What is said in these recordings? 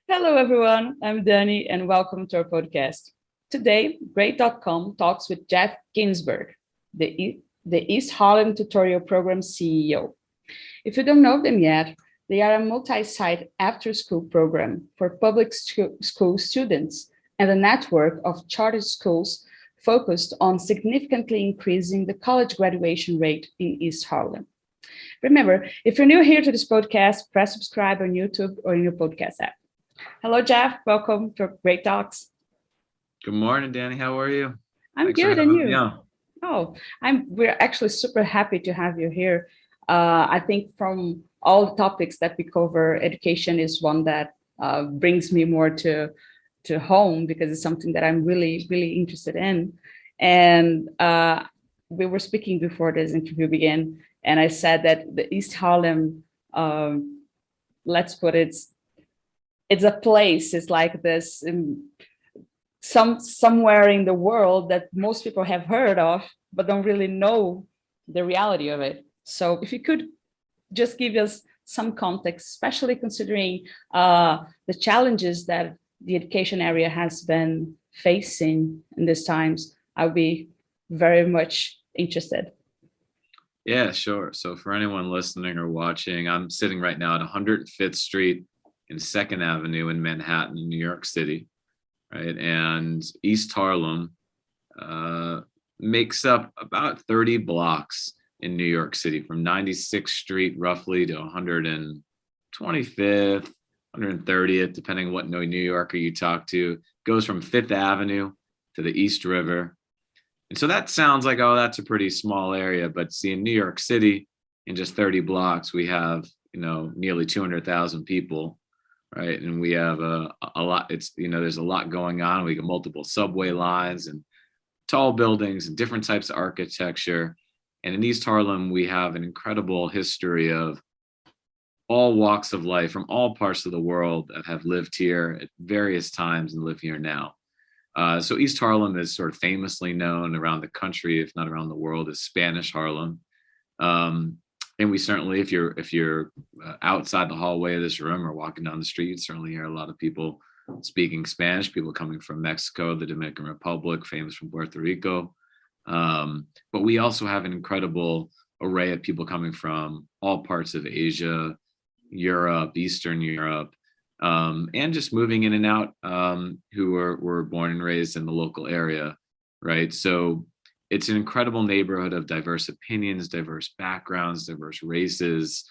Hello, everyone. I'm Dani, and welcome to our podcast. Today, Great.com talks with Jeff Ginsberg, the East Harlem Tutorial Program CEO. If you don't know them yet, they are a multi-site after-school program for public school students and a network of charter schools focused on significantly increasing the college graduation rate in East Harlem. Remember, if you're new here to this podcast, press subscribe on YouTube or in your podcast app. Hello, Jeff. Welcome to Great Talks. Good morning, Dani. How are you? I'm Thanks good, for and having me you? on. Oh, we're actually super happy to have you here. I think from all the topics that we cover, education is one that brings me more to home because it's something that I'm really, really interested in. And we were speaking before this interview began, and I said that the East Harlem, let's put it, it's a place. It's like this somewhere in the world that most people have heard of, but don't really know the reality of it. So if you could just give us some context, especially considering the challenges that the education area has been facing in these times, I would be very much interested. Yeah, sure. So for anyone listening or watching, I'm sitting right now at 105th Street and 2nd Avenue in Manhattan, New York City, right? And East Harlem makes up about 30 blocks in New York City, from 96th Street roughly to 125th, 130th, depending on what New Yorker you talk to. Goes from 5th Avenue to the East River. And so that sounds like, oh, that's a pretty small area. But see, in New York City, in just 30 blocks, we have, nearly 200,000 people, right? And we have a lot, there's a lot going on. We got multiple subway lines and tall buildings and different types of architecture. And in East Harlem, we have an incredible history of all walks of life from all parts of the world that have lived here at various times and live here now. So East Harlem is sort of famously known around the country, if not around the world, as Spanish Harlem. And we certainly, if you're outside the hallway of this room or walking down the street, you'd certainly hear a lot of people speaking Spanish, people coming from Mexico, the Dominican Republic, famous from Puerto Rico. But we also have an incredible array of people coming from all parts of Asia, Europe, Eastern Europe, and just moving in and out, who were born and raised in the local area, right? So it's an incredible neighborhood of diverse opinions, diverse backgrounds, diverse races,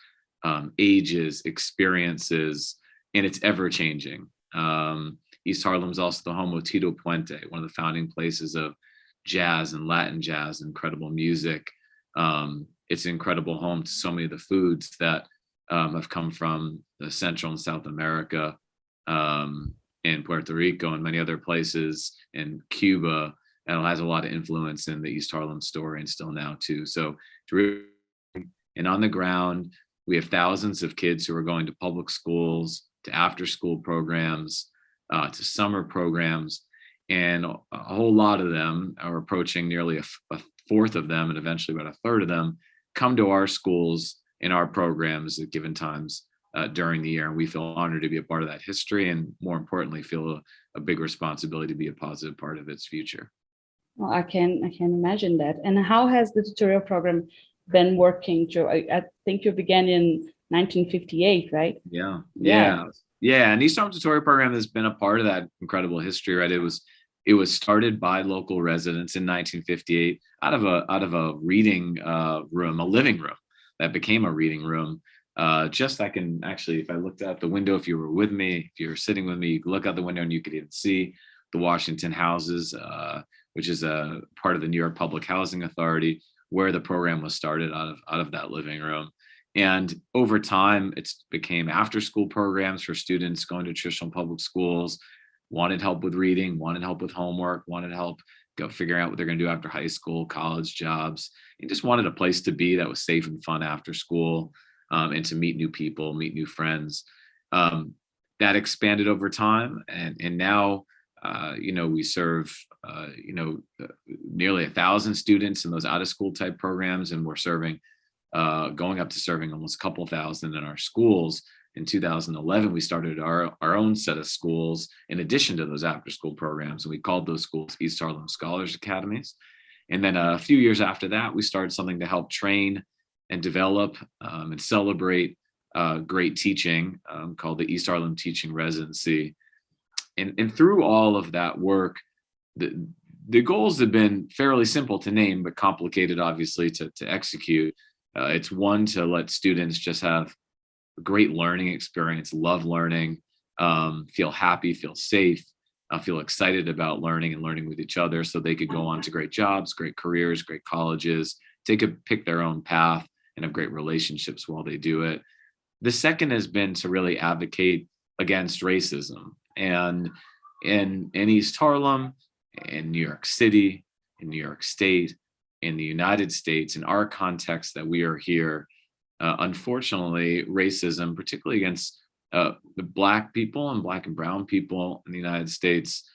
ages, experiences, and it's ever changing. East Harlem is also the home of Tito Puente, one of the founding places of jazz and Latin jazz, incredible music. It's an incredible home to so many of the foods that have come from the Central and South America, in Puerto Rico and many other places, in Cuba, and it has a lot of influence in the East Harlem story and still now too. So, and on the ground, we have thousands of kids who are going to public schools, to after school programs, to summer programs, and a whole lot of them are approaching nearly a fourth of them, and eventually about a third of them come to our schools in our programs at given times during the year. And we feel honored to be a part of that history, and more importantly, feel a big responsibility to be a positive part of its future. Well, I can imagine that. And how has the tutorial program been working, Joe? I think you began in 1958, right? Yeah. And East Harlem Tutorial Program has been a part of that incredible history, right? It was started by local residents in 1958 out of a reading room, a living room that became a reading room. Just I can actually, if I looked out the window, if you were with me, if you were sitting with me, you could look out the window and you could even see the Washington houses, which is a part of the New York Public Housing Authority, where the program was started out of that living room. And over time, it's became after school programs for students going to traditional public schools, wanted help with reading, wanted help with homework, wanted help go figuring out what they're going to do after high school, college, jobs, and just wanted a place to be that was safe and fun after school, and to meet new people, meet new friends. That expanded over time, and now we serve nearly 1,000 students in those out of school type programs, and we're serving going up to serving almost a couple thousand in our schools. in 2011, we started our own set of schools in addition to those after school programs. And we called those schools East Harlem Scholars Academies. And then a few years after that, we started something to help train and develop and celebrate great teaching called the East Harlem Teaching Residency. And through all of that work, the goals have been fairly simple to name, but complicated, obviously, to execute. It's one, to let students just have a great learning experience, love learning, feel happy, feel safe, feel excited about learning and learning with each other so they could go on to great jobs, great careers, great colleges, pick their own path and have great relationships while they do it. The second has been to really advocate against racism. And in East Harlem, in New York City, in New York State, in the United States, in our context that we are here, unfortunately, racism, particularly against the Black people and Black and brown people in the United States,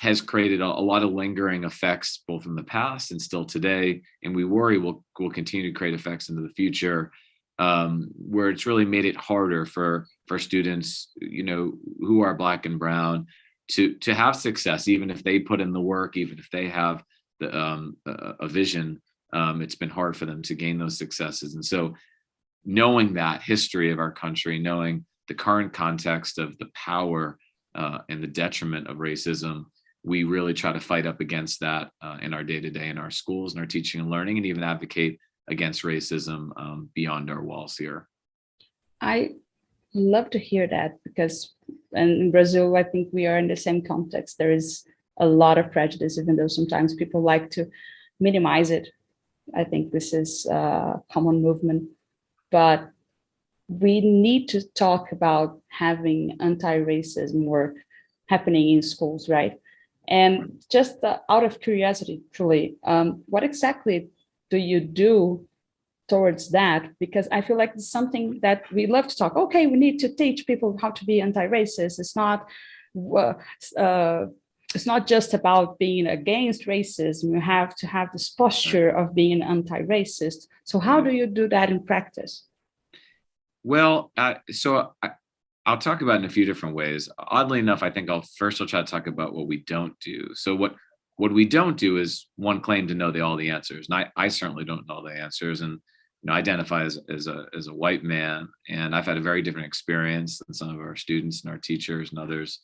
has created a lot of lingering effects, both in the past and still today. And we worry will continue to create effects into the future, where it's really made it harder for students, who are Black and brown to have success, even if they put in the work, even if they have a vision. It's been hard for them to gain those successes. And so knowing that history of our country, knowing the current context of the power and the detriment of racism, we really try to fight up against that in our day-to-day in our schools and our teaching and learning, and even advocate against racism beyond our walls here. I love to hear that, because in Brazil, I think we are in the same context. There is a lot of prejudice, even though sometimes people like to minimize it. I think this is a common movement, but we need to talk about having anti-racism work happening in schools, right? And just out of curiosity, truly, what exactly do you do towards that? Because I feel like it's something that we love to talk. Okay, we need to teach people how to be anti-racist. It's not just about being against racism. You have to have this posture of being anti-racist. So how do you do that in practice? Well, I'll talk about it in a few different ways. Oddly enough, I think I'll try to talk about what we don't do. So what we don't do is, one, claim to know all the answers. And I certainly don't know the answers, and identify as a white man. And I've had a very different experience than some of our students and our teachers and others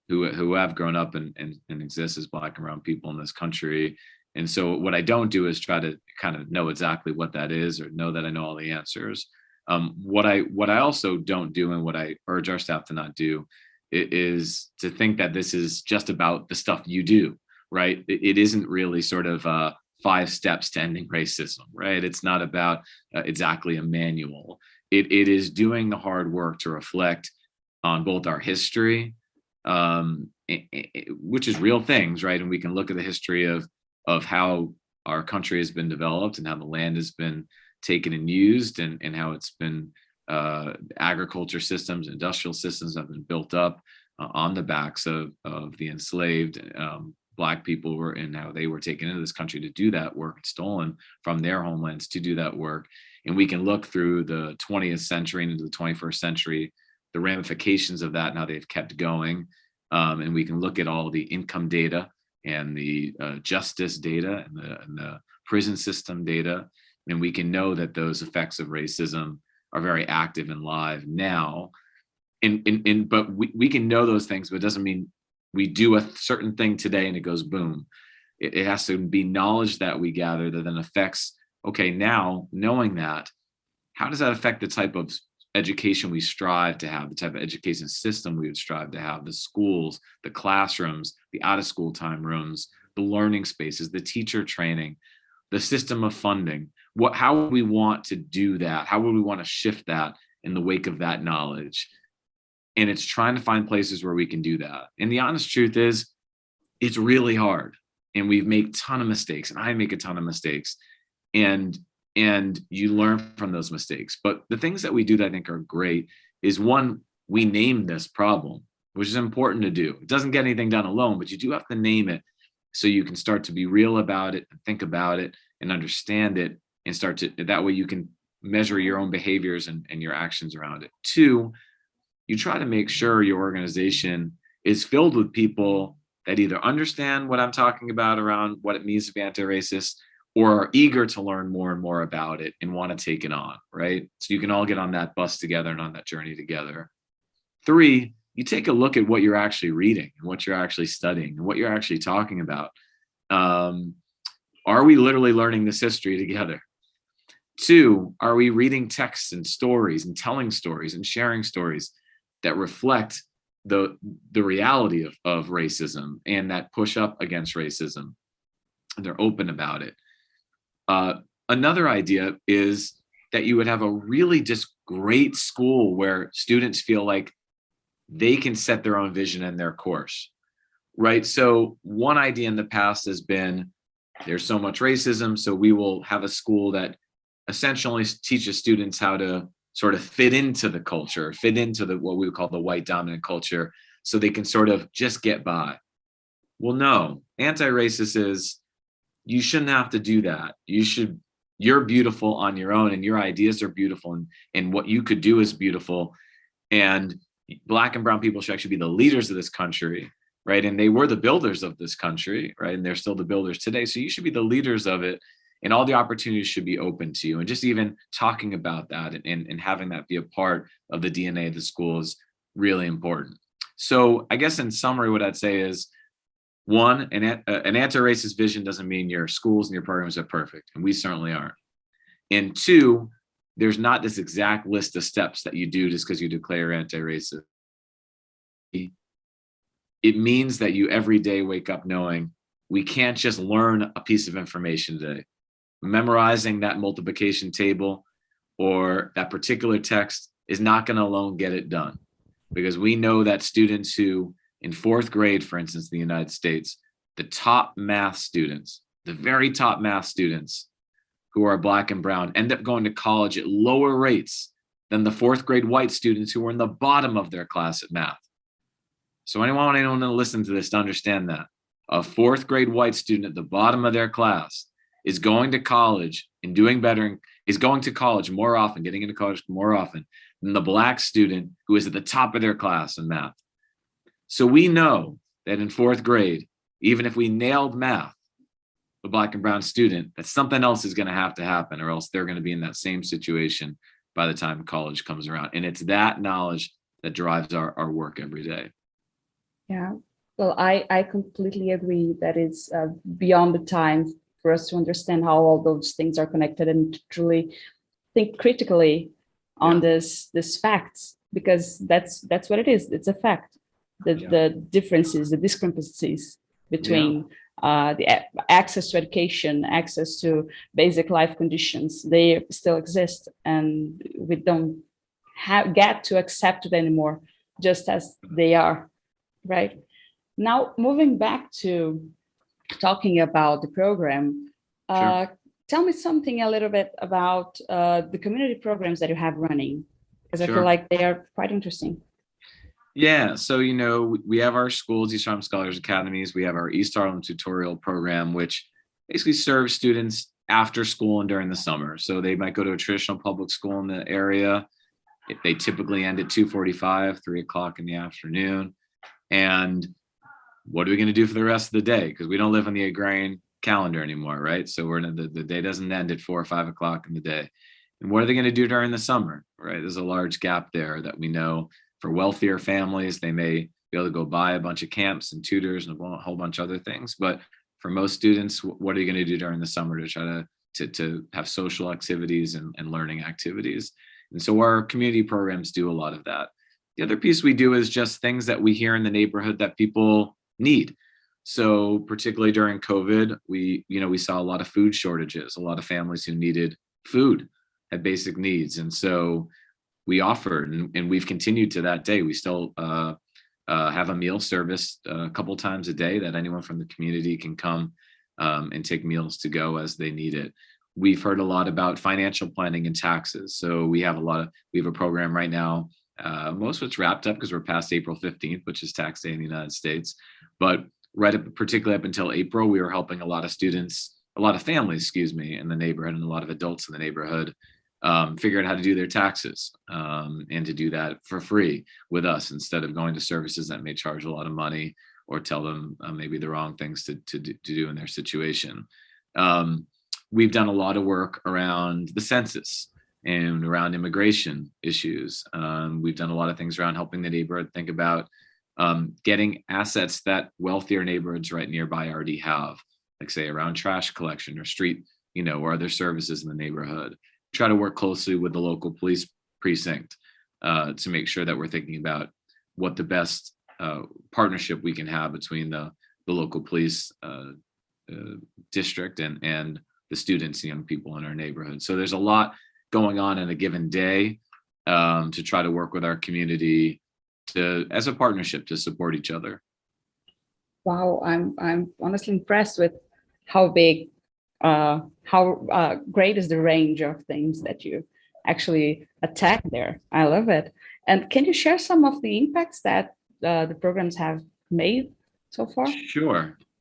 who have grown up and exist as Black and brown people in this country. And so what I don't do is try to kind of know exactly what that is, or know that I know all the answers. What I also don't do, and what I urge our staff to not do, is to think that this is just about the stuff you do, right? It isn't really sort of 5 steps to ending racism, right? It's not about exactly a manual. It is doing the hard work to reflect on both our history, which is real things, right? And we can look at the history of how our country has been developed and how the land has been taken and used, and how it's been agriculture systems, industrial systems have been built up on the backs of the enslaved Black people, and how they were taken into this country to do that work, stolen from their homelands to do that work. And we can look through the 20th century and into the 21st century, the ramifications of that and how they've kept going. And we can look at all the income data and the justice data and the prison system data. And we can know that those effects of racism are very active and live now. But we can know those things, but it doesn't mean we do a certain thing today and it goes boom. It has to be knowledge that we gather that then affects, okay, now knowing that, how does that affect the type of education we strive to have, the type of education system we would strive to have, the schools, the classrooms, the out of school time rooms, the learning spaces, the teacher training, the system of funding. How would we want to do that? How would we want to shift that in the wake of that knowledge? And it's trying to find places where we can do that. And the honest truth is, it's really hard. And we've made a ton of mistakes, and I make a ton of mistakes. And you learn from those mistakes. But the things that we do that I think are great is, one, we name this problem, which is important to do. It doesn't get anything done alone, but you do have to name it so you can start to be real about it and think about it and understand it, and that way you can measure your own behaviors and your actions around it. Two, you try to make sure your organization is filled with people that either understand what I'm talking about around what it means to be anti-racist, or are eager to learn more and more about it and want to take it on, right? So you can all get on that bus together and on that journey together. Three, you take a look at what you're actually reading and what you're actually studying and what you're actually talking about. Are we literally learning this history together? Two, are we reading texts and stories and telling stories and sharing stories that reflect the reality of racism and that push up against racism? And they're open about it. Another idea is that you would have a really just great school where students feel like they can set their own vision in their course, right? So one idea in the past has been, there's so much racism, so we will have a school that essentially teaches students how to sort of fit into the culture, fit into what we would call the white dominant culture, so they can sort of just get by. Well, no, anti-racist is, you shouldn't have to do that. You're beautiful on your own, and your ideas are beautiful, and what you could do is beautiful. And Black and brown people should actually be the leaders of this country, right? And they were the builders of this country, right? And they're still the builders today. So you should be the leaders of it, and all the opportunities should be open to you. And just even talking about that and having that be a part of the DNA of the school is really important. So I guess in summary, what I'd say is, one, an anti-racist vision doesn't mean your schools and your programs are perfect, and we certainly aren't. And two, there's not this exact list of steps that you do just because you declare anti-racist. It means that you every day wake up knowing we can't just learn a piece of information today. Memorizing that multiplication table or that particular text is not going to alone get it done, because we know that students who, in fourth grade, for instance, in the United States, the top math students, the very top math students who are Black and brown, end up going to college at lower rates than the fourth grade white students who were in the bottom of their class at math. So anyone to listen to this to understand that a fourth grade white student at the bottom of their class is going to college and doing better, is going to college more often, getting into college more often than the Black student who is at the top of their class in math. So we know that in fourth grade, even if we nailed math, the Black and brown student, that something else is going to have to happen, or else they're going to be in that same situation by the time college comes around. And it's that knowledge that drives our work every day. Yeah, well, I completely agree that it's beyond the time for us to understand how all those things are connected and to truly think critically on this facts, because that's what it is. It's a fact. The differences, the discrepancies between the access to education, access to basic life conditions, they still exist, and we don't get to accept it anymore, just as they are, right? Now, moving back to talking about the program, tell me something a little bit about the community programs that you have running, because I feel like they are quite interesting. Yeah, so, we have our schools, East Harlem Scholars Academies. We have our East Harlem Tutorial Program, which basically serves students after school and during the summer. So they might go to a traditional public school in the area. They typically end at 2:45, 3 o'clock in the afternoon. And what are we going to do for the rest of the day? Because we don't live on the agrarian calendar anymore, right? So the day doesn't end at 4 or 5 o'clock in the day. And what are they going to do during the summer, right? There's a large gap there that we know. For wealthier families, they may be able to go buy a bunch of camps and tutors and a whole bunch of other things. But for most students, what are you going to do during the summer to try to have social activities and learning activities? And so our community programs do a lot of that. The other piece we do is just things that we hear in the neighborhood that people need. So particularly during COVID, we saw a lot of food shortages, a lot of families who needed food, had basic needs. And so we offered, and we've continued to that day. We still have a meal service a couple times a day that anyone from the community can come and take meals to go as they need it. We've heard a lot about financial planning and taxes. So we have a program right now. Most of it's wrapped up because we're past April 15th, which is tax day in the United States. But particularly up until April, we were helping a lot of families, in the neighborhood, and a lot of adults in the neighborhood figure out how to do their taxes, and to do that for free with us instead of going to services that may charge a lot of money or tell them maybe the wrong things to do in their situation. We've done a lot of work around the census and around immigration issues. We've done a lot of things around helping the neighborhood think about getting assets that wealthier neighborhoods right nearby already have, like say around trash collection or street, or other services in the neighborhood. Try to work closely with the local police precinct to make sure that we're thinking about what the best partnership we can have between the local police district and the students and young people in our neighborhood. So there's a lot going on in a given day to try to work with our community as a partnership to support each other. Wow, I'm honestly impressed with how big, how great is the range of things that you actually attack there. I love it. And can you share some of the impacts that the programs have made so far?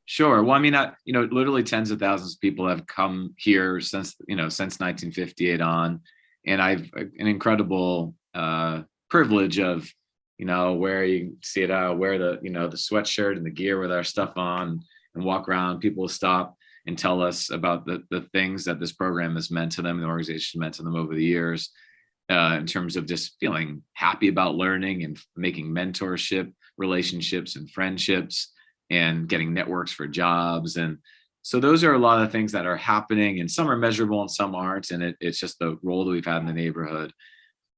Sure. Well, I mean, literally tens of thousands of people have come here since 1958 on, and I've an incredible privilege of, where you see it, wear the sweatshirt and the gear with our stuff on and walk around. People will stop and tell us about the things that this program has meant to them, and the organization meant to them over the years, in terms of just feeling happy about learning and making mentorship relationships and friendships and getting networks for jobs. And so those are a lot of things that are happening, and some are measurable and some aren't. And it's just the role that we've had in the neighborhood.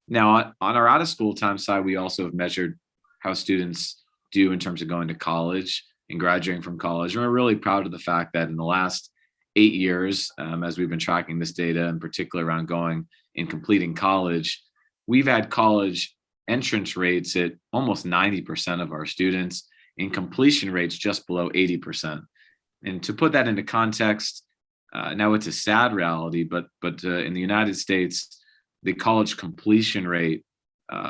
Now, on our out of school time side, we also have measured how students do in terms of going to college and graduating from college. And we're really proud of the fact that in the last 8 years, as we've been tracking this data, in particular around going and completing college, we've had college entrance rates at almost 90% of our students, and completion rates just below 80%. And to put that into context, now it's a sad reality, but in the United States, the college completion rate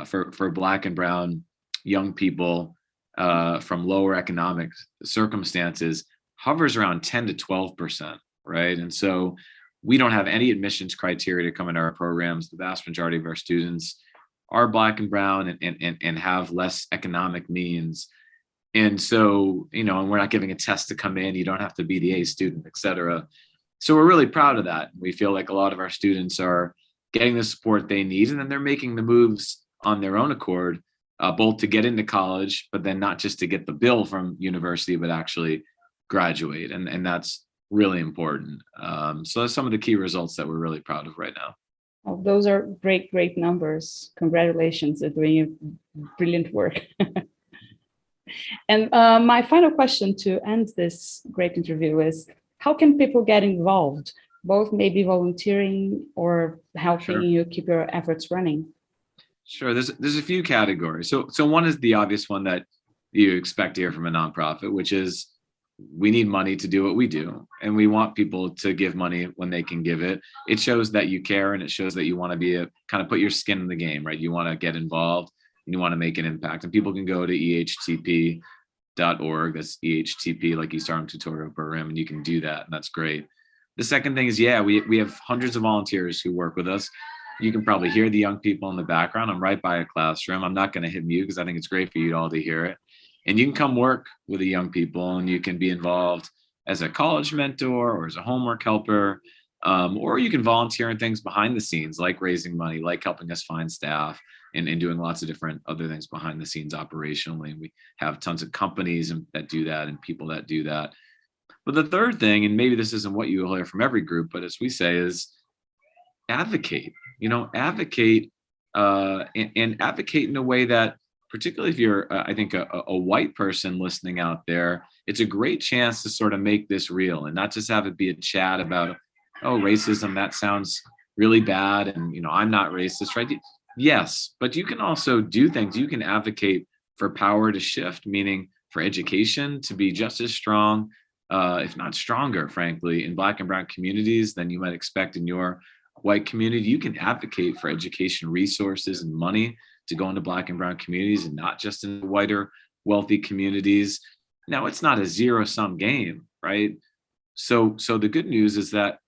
for Black and Brown young people from lower economic circumstances hovers around 10 to 12%, right? And so we don't have any admissions criteria to come into our programs. The vast majority of our students are Black and Brown and have less economic means. And so, and we're not giving a test to come in. You don't have to be the A student, et cetera. So we're really proud of that. We feel like a lot of our students are getting the support they need, and then they're making the moves on their own accord, both to get into college, but then not just to get the bill from university, but actually graduate. And that's really important. So that's some of the key results that we're really proud of right now. Oh, those are great numbers. Congratulations, you're doing brilliant work. And my final question to end this great interview is, how can people get involved, both maybe volunteering or helping you keep your efforts running? Sure, there's a few categories. So one is the obvious one that you expect to hear from a nonprofit, which is we need money to do what we do, and we want people to give money when they can give it. It shows that you care, and it shows that you want to be kind of put your skin in the game, right? You want to get involved, and you want to make an impact. And people can go to ehtp.org. That's EHTP, like East Harlem Tutorial Program, and you can do that, and that's great. The second thing is, we have hundreds of volunteers who work with us. You can probably hear the young people in the background. I'm right by a classroom. I'm not going to hit mute because I think it's great for you all to hear it. And you can come work with the young people, and you can be involved as a college mentor or as a homework helper, or you can volunteer in things behind the scenes, like raising money, like helping us find staff, and doing lots of different other things behind the scenes operationally. And we have tons of companies that do that and people that do that. But the third thing, and maybe this isn't what you will hear from every group, but as we say, is advocate. Advocate and advocate in a way that, particularly if you're, I think, a white person listening out there, it's a great chance to sort of make this real and not just have it be a chat about, oh, racism, that sounds really bad, and I'm not racist, right? Yes, but you can also do things. You can advocate for power to shift, meaning for education to be just as strong, if not stronger, frankly, in Black and Brown communities than you might expect in your white community. You can advocate for education resources and money to go into Black and Brown communities and not just in whiter, wealthy communities. Now, it's not a zero-sum game, right? So the good news is that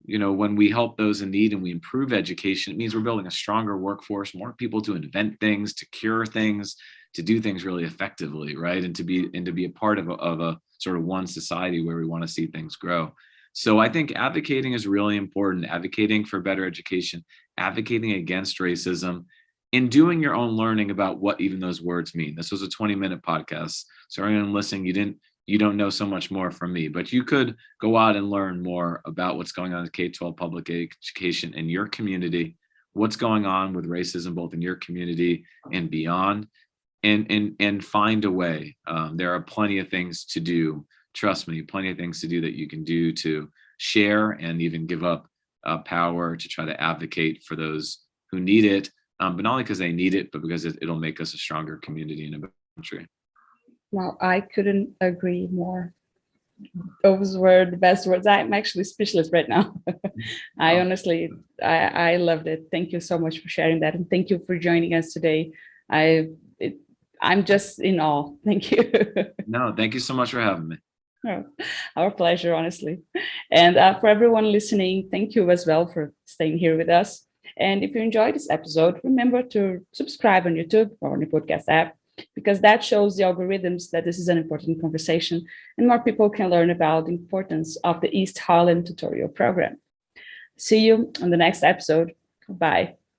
when we help those in need and we improve education, it means we're building a stronger workforce, more people to invent things, to cure things, to do things really effectively, right? And to be a part of a sort of one society where we want to see things grow. So I think advocating is really important, advocating for better education, advocating against racism, in doing your own learning about what even those words mean. This was a 20-minute podcast. So anyone listening, you don't know so much more from me, but you could go out and learn more about what's going on in K-12 public education in your community, what's going on with racism, both in your community and beyond, and find a way. There are plenty of things to do. Trust me, plenty of things to do that you can do to share and even give up power to try to advocate for those who need it, but not only because they need it, but because it'll make us a stronger community and a better country. Wow, I couldn't agree more. Those were the best words. I'm actually speechless right now. I honestly, I loved it. Thank you so much for sharing that. And thank you for joining us today. I'm just in awe. Thank you. No, thank you so much for having me. Oh, our pleasure, honestly. And for everyone listening, thank you as well for staying here with us. And if you enjoyed this episode, remember to subscribe on YouTube or on the podcast app, because that shows the algorithms that this is an important conversation and more people can learn about the importance of the East Harlem Tutorial Program. See you on the next episode. Bye.